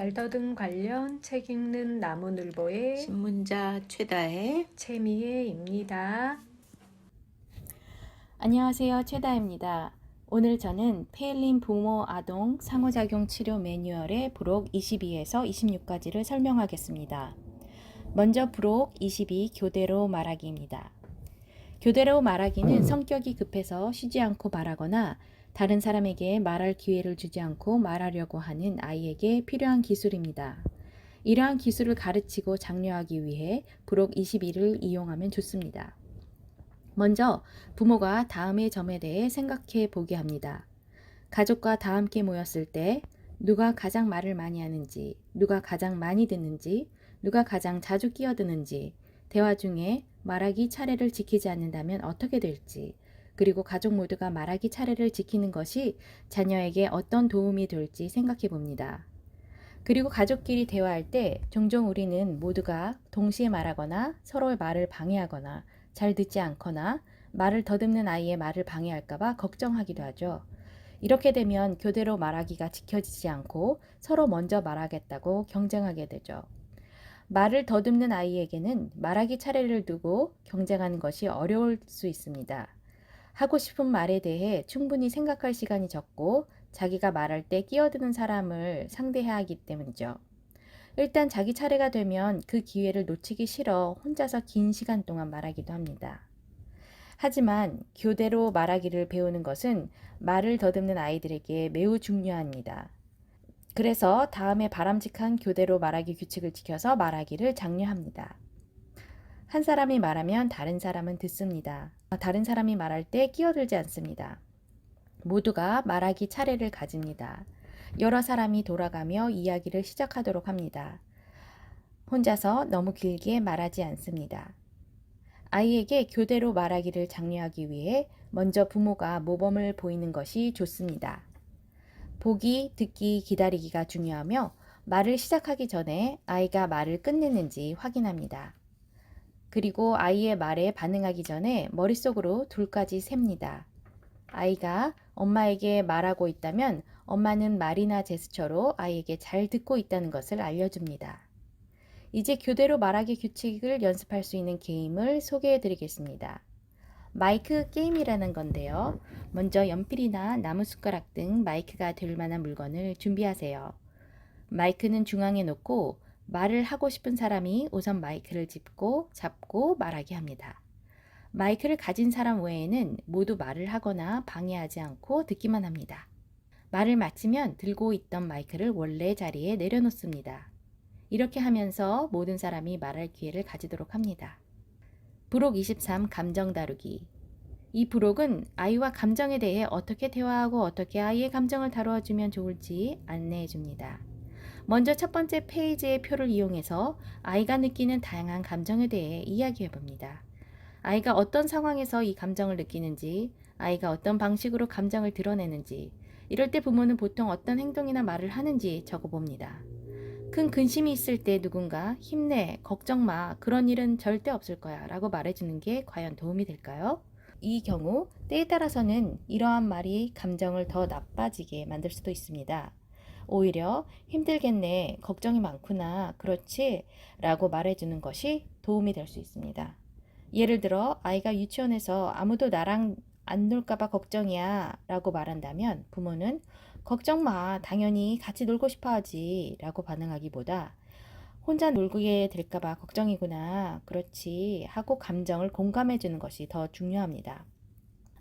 말더듬 관련 책 읽는 나무늘보의 신문자 최다혜 최미애입니다. 안녕하세요. 최다혜입니다. 오늘 저는 페일린 부모 아동 상호작용 치료 매뉴얼의 부록 22에서 26까지를 설명하겠습니다. 먼저 부록 22 교대로 말하기입니다. 교대로 말하기는 성격이 급해서 쉬지 않고 말하거나 다른 사람에게 말할 기회를 주지 않고 말하려고 하는 아이에게 필요한 기술입니다. 이러한 기술을 가르치고 장려하기 위해 부록 22를 이용하면 좋습니다. 먼저 부모가 다음의 점에 대해 생각해 보게 합니다. 가족과 다 함께 모였을 때 누가 가장 말을 많이 하는지, 누가 가장 많이 듣는지, 누가 가장 자주 끼어드는지, 대화 중에 말하기 차례를 지키지 않는다면 어떻게 될지, 그리고 가족 모두가 말하기 차례를 지키는 것이 자녀에게 어떤 도움이 될지 생각해 봅니다. 그리고 가족끼리 대화할 때 종종 우리는 모두가 동시에 말하거나 서로의 말을 방해하거나 잘 듣지 않거나 말을 더듬는 아이의 말을 방해할까봐 걱정하기도 하죠. 이렇게 되면 교대로 말하기가 지켜지지 않고 서로 먼저 말하겠다고 경쟁하게 되죠. 말을 더듬는 아이에게는 말하기 차례를 두고 경쟁하는 것이 어려울 수 있습니다. 하고 싶은 말에 대해 충분히 생각할 시간이 적고 자기가 말할 때 끼어드는 사람을 상대해야 하기 때문이죠. 일단 자기 차례가 되면 그 기회를 놓치기 싫어 혼자서 긴 시간 동안 말하기도 합니다. 하지만 교대로 말하기를 배우는 것은 말을 더듬는 아이들에게 매우 중요합니다. 그래서 다음에 바람직한 교대로 말하기 규칙을 지켜서 말하기를 장려합니다. 한 사람이 말하면 다른 사람은 듣습니다. 다른 사람이 말할 때 끼어들지 않습니다. 모두가 말하기 차례를 가집니다. 여러 사람이 돌아가며 이야기를 시작하도록 합니다. 혼자서 너무 길게 말하지 않습니다. 아이에게 교대로 말하기를 장려하기 위해 먼저 부모가 모범을 보이는 것이 좋습니다. 보기, 듣기, 기다리기가 중요하며 말을 시작하기 전에 아이가 말을 끝내는지 확인합니다. 그리고 아이의 말에 반응하기 전에 머릿속으로 둘까지 셉니다. 아이가 엄마에게 말하고 있다면 엄마는 말이나 제스처로 아이에게 잘 듣고 있다는 것을 알려줍니다. 이제 교대로 말하기 규칙을 연습할 수 있는 게임을 소개해 드리겠습니다. 마이크 게임이라는 건데요. 먼저 연필이나 나무숟가락 등 마이크가 될 만한 물건을 준비하세요. 마이크는 중앙에 놓고 말을 하고 싶은 사람이 우선 마이크를 잡고 말하게 합니다. 마이크를 가진 사람 외에는 모두 말을 하거나 방해하지 않고 듣기만 합니다. 말을 마치면 들고 있던 마이크를 원래 자리에 내려놓습니다. 이렇게 하면서 모든 사람이 말할 기회를 가지도록 합니다. 부록 23 감정 다루기. 이 부록은 아이와 감정에 대해 어떻게 대화하고 어떻게 아이의 감정을 다루어주면 좋을지 안내해 줍니다. 먼저 첫 번째 페이지의 표를 이용해서 아이가 느끼는 다양한 감정에 대해 이야기해 봅니다. 아이가 어떤 상황에서 이 감정을 느끼는지, 아이가 어떤 방식으로 감정을 드러내는지, 이럴 때 부모는 보통 어떤 행동이나 말을 하는지 적어봅니다. 큰 근심이 있을 때 누군가 힘내, 걱정 마, 그런 일은 절대 없을 거야 라고 말해주는 게 과연 도움이 될까요? 이 경우 때에 따라서는 이러한 말이 감정을 더 나빠지게 만들 수도 있습니다. 오히려 힘들겠네, 걱정이 많구나, 그렇지? 라고 말해주는 것이 도움이 될 수 있습니다. 예를 들어 아이가 유치원에서 아무도 나랑 안 놀까봐 걱정이야 라고 말한다면 부모는 걱정 마, 당연히 같이 놀고 싶어 하지 라고 반응하기보다 혼자 놀게 될까봐 걱정이구나, 그렇지 하고 감정을 공감해 주는 것이 더 중요합니다.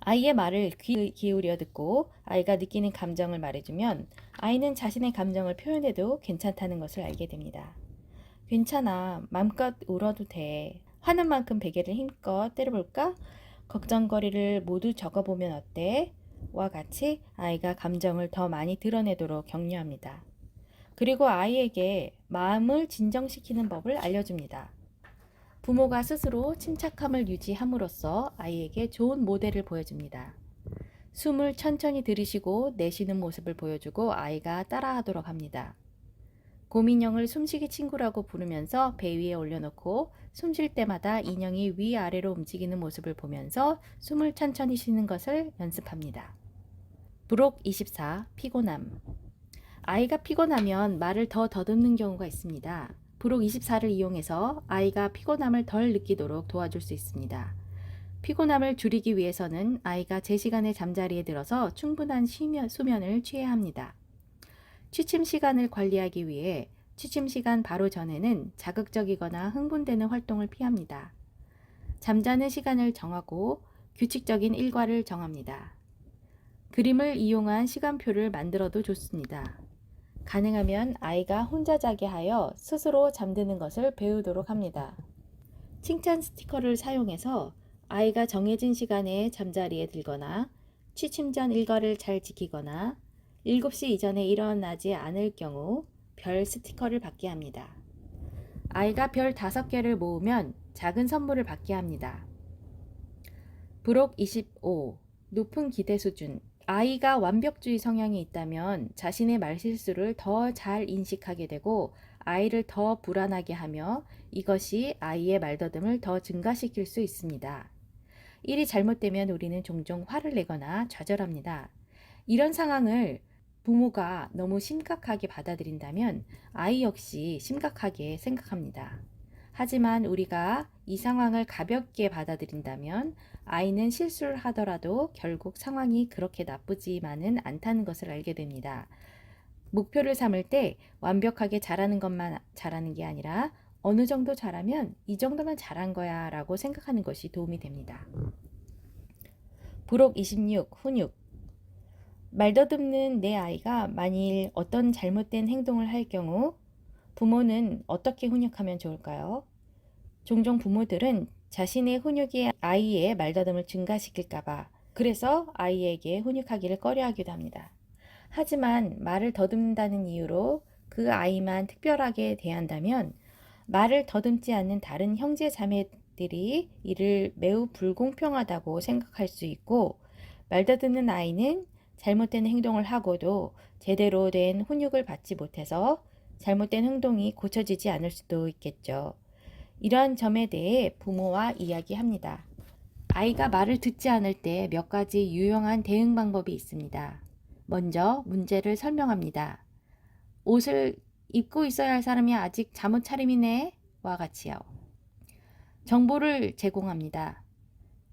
아이의 말을 귀 기울여 듣고 아이가 느끼는 감정을 말해주면 아이는 자신의 감정을 표현해도 괜찮다는 것을 알게 됩니다. 괜찮아, 맘껏 울어도 돼. 화는 만큼 베개를 힘껏 때려볼까? 걱정거리를 모두 적어보면 어때? 와 같이 아이가 감정을 더 많이 드러내도록 격려합니다. 그리고 아이에게 마음을 진정시키는 법을 알려줍니다. 부모가 스스로 침착함을 유지함으로써 아이에게 좋은 모델을 보여줍니다. 숨을 천천히 들이쉬고 내쉬는 모습을 보여주고 아이가 따라하도록 합니다. 곰인형을 숨쉬기 친구라고 부르면서 배 위에 올려놓고 숨 쉴 때마다 인형이 위아래로 움직이는 모습을 보면서 숨을 천천히 쉬는 것을 연습합니다. 부록 24 피곤함. 아이가 피곤하면 말을 더 더듬는 경우가 있습니다. 부록 24를 이용해서 아이가 피곤함을 덜 느끼도록 도와줄 수 있습니다. 피곤함을 줄이기 위해서는 아이가 제 시간에 잠자리에 들어서 충분한 수면을 취해야 합니다. 취침 시간을 관리하기 위해 취침 시간 바로 전에는 자극적이거나 흥분되는 활동을 피합니다. 잠자는 시간을 정하고 규칙적인 일과를 정합니다. 그림을 이용한 시간표를 만들어도 좋습니다. 가능하면 아이가 혼자 자게 하여 스스로 잠드는 것을 배우도록 합니다. 칭찬 스티커를 사용해서 아이가 정해진 시간에 잠자리에 들거나 취침 전 일과를 잘 지키거나 7시 이전에 일어나지 않을 경우 별 스티커를 받게 합니다. 아이가 별 5개를 모으면 작은 선물을 받게 합니다. 부록 25. 높은 기대 수준. 아이가 완벽주의 성향이 있다면 자신의 말실수를 더 잘 인식하게 되고 아이를 더 불안하게 하며 이것이 아이의 말더듬을 더 증가시킬 수 있습니다. 일이 잘못되면 우리는 종종 화를 내거나 좌절합니다. 이런 상황을 부모가 너무 심각하게 받아들인다면 아이 역시 심각하게 생각합니다. 하지만 우리가 이 상황을 가볍게 받아들인다면 아이는 실수를 하더라도 결국 상황이 그렇게 나쁘지만은 않다는 것을 알게 됩니다. 목표를 삼을 때 완벽하게 잘하는 것만 잘하는 게 아니라 어느 정도 잘하면 이 정도만 잘한 거야 라고 생각하는 것이 도움이 됩니다. 부록 26. 훈육. 말더듬는 내 아이가 만일 어떤 잘못된 행동을 할 경우 부모는 어떻게 훈육하면 좋을까요? 종종 부모들은 자신의 훈육이 아이의 말더듬을 증가시킬까봐 그래서 아이에게 훈육하기를 꺼려하기도 합니다. 하지만 말을 더듬는다는 이유로 그 아이만 특별하게 대한다면 말을 더듬지 않는 다른 형제 자매들이 이를 매우 불공평하다고 생각할 수 있고 말더듬는 아이는 잘못된 행동을 하고도 제대로 된 훈육을 받지 못해서 잘못된 행동이 고쳐지지 않을 수도 있겠죠. 이러한 점에 대해 부모와 이야기합니다. 아이가 말을 듣지 않을 때 몇 가지 유용한 대응 방법이 있습니다. 먼저 문제를 설명합니다. 옷을 입고 있어야 할 사람이 아직 잠옷 차림이네 와 같이요. 정보를 제공합니다.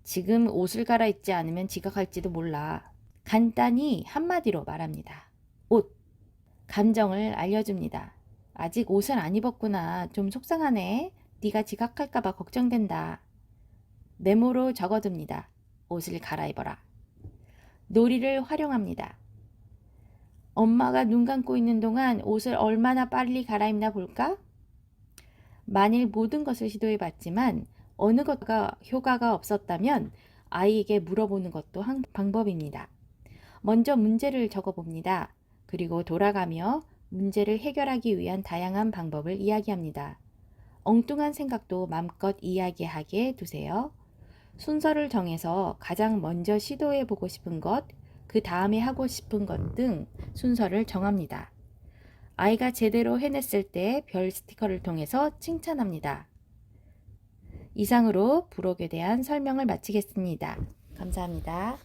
지금 옷을 갈아입지 않으면 지각할지도 몰라. 간단히 한마디로 말합니다. 옷. 감정을 알려줍니다. 아직 옷을 안 입었구나. 좀 속상하네. 네가 지각할까봐 걱정된다. 메모로 적어둡니다. 옷을 갈아입어라. 놀이를 활용합니다. 엄마가 눈 감고 있는 동안 옷을 얼마나 빨리 갈아입나 볼까? 만일 모든 것을 시도해봤지만 어느 것가 효과가 없었다면 아이에게 물어보는 것도 한 방법입니다. 먼저 문제를 적어봅니다. 그리고 돌아가며 문제를 해결하기 위한 다양한 방법을 이야기합니다. 엉뚱한 생각도 마음껏 이야기하게 두세요. 순서를 정해서 가장 먼저 시도해보고 싶은 것, 그 다음에 하고 싶은 것 등 순서를 정합니다. 아이가 제대로 해냈을 때 별 스티커를 통해서 칭찬합니다. 이상으로 부록에 대한 설명을 마치겠습니다. 감사합니다.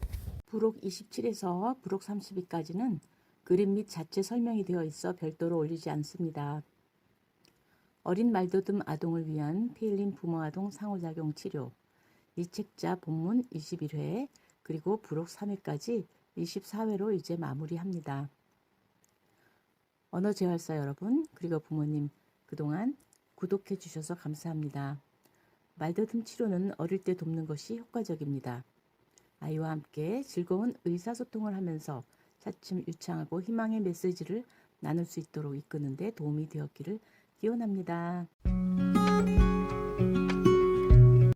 부록 27에서 부록 32까지는 그림 및 자체 설명이 되어 있어 별도로 올리지 않습니다. 어린 말더듬 아동을 위한 페일린 부모 아동 상호작용 치료 이 책자 본문 21회 그리고 부록 3회까지 24회로 이제 마무리합니다. 언어재활사 여러분 그리고 부모님 그동안 구독해 주셔서 감사합니다. 말더듬 치료는 어릴 때 돕는 것이 효과적입니다. 아이와 함께 즐거운 의사소통을 하면서 차츰 유창하고 희망의 메시지를 나눌 수 있도록 이끄는 데 도움이 되었기를 기원합니다.